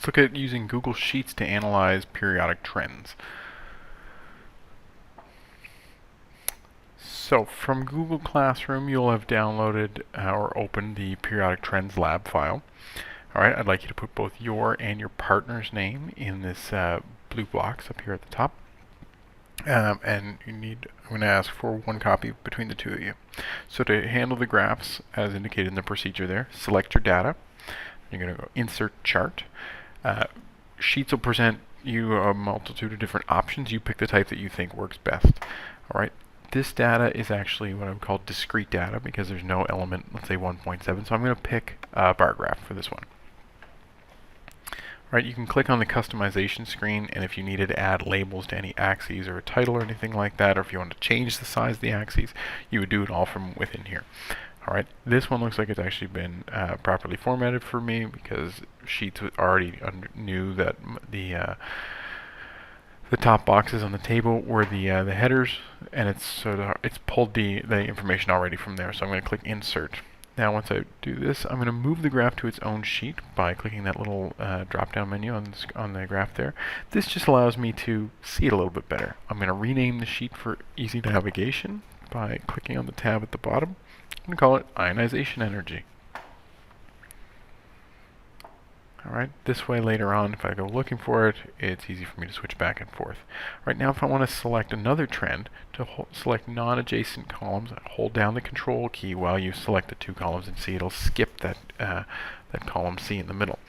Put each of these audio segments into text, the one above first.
Let's look at using Google Sheets to analyze periodic trends. So from Google Classroom, you'll have downloaded or opened the Periodic Trends lab file. Alright, I'd like you to put both your and your partner's name in this blue box up here at the top. And I'm going to ask for one copy between the two of you. So to handle the graphs, as indicated in the procedure there, select your data. You're going to go Insert Chart. Sheets will present you a multitude of different options. You pick the type that you think works best. Alright, this data is actually what I would call discrete data because there's no element, let's say 1.7. So I'm going to pick a bar graph for this one. Right, you can click on the customization screen, and if you needed to add labels to any axes or a title or anything like that, or if you want to change the size of the axes, you would do it all from within here. Alright, this one looks like it's actually been properly formatted for me because Sheets already knew that the top boxes on the table were the headers, and it's pulled the information already from there. So I'm going to click Insert. Now once I do this, I'm going to move the graph to its own sheet by clicking that little drop-down menu on the graph there. This just allows me to see it a little bit better. I'm going to rename the sheet for easy navigation by clicking on the tab at the bottom. I'm going to call it Ionization Energy. Alright, this way later on, if I go looking for it, it's easy for me to switch back and forth. Right now, if I want to select another trend, to select non-adjacent columns, hold down the Control key while you select the two columns and see it'll skip that column C in the middle.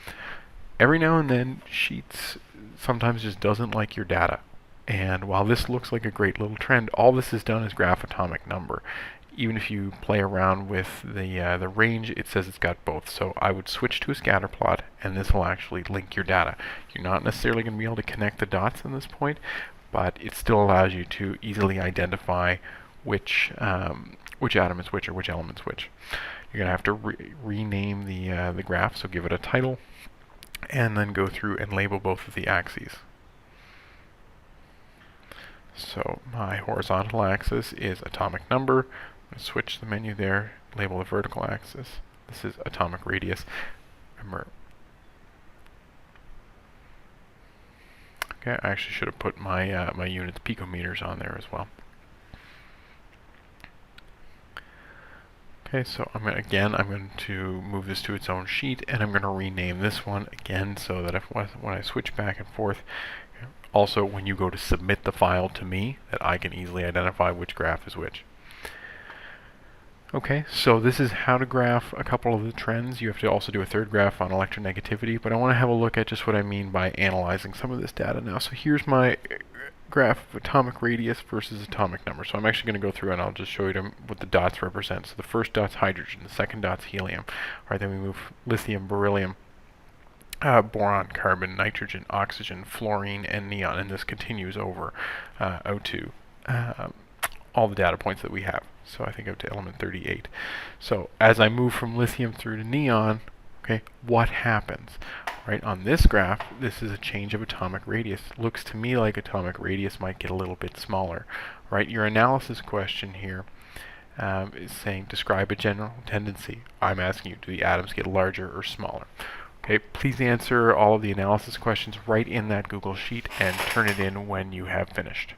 Every now and then, Sheets sometimes just doesn't like your data. And while this looks like a great little trend, all this has done is graph atomic number. Even if you play around with the range, it says it's got both. So I would switch to a scatter plot, and this will actually link your data. You're not necessarily going to be able to connect the dots in this point, but it still allows you to easily identify which atom is which or which element's which. You're going to have to rename the graph, so give it a title, and then go through and label both of the axes. So my horizontal axis is atomic number. I'm going to switch the menu there, label the vertical axis. This is atomic radius. Remember, okay, I actually should have put my my units picometers on there as well. Okay, so I'm going to move this to its own sheet, and I'm going to rename this one again so that when I switch back and forth, also when you go to submit the file to me, that I can easily identify which graph is which. Okay, so this is how to graph a couple of the trends. You have to also do a third graph on electronegativity, but I want to have a look at just what I mean by analyzing some of this data now. So here's my graph of atomic radius versus atomic number. So I'm actually going to go through and I'll just show you what the dots represent. So the first dot's hydrogen, the second dot's helium. All right, then we move lithium, beryllium, boron, carbon, nitrogen, oxygen, fluorine, and neon, and this continues over out to all the data points that we have. So I think out to element 38. So as I move from lithium through to neon, okay, what happens? Right, on this graph, this is a change of atomic radius. Looks to me like atomic radius might get a little bit smaller. Right, your analysis question here is saying describe a general tendency. I'm asking you, do the atoms get larger or smaller? Okay, please answer all of the analysis questions right in that Google Sheet and turn it in when you have finished.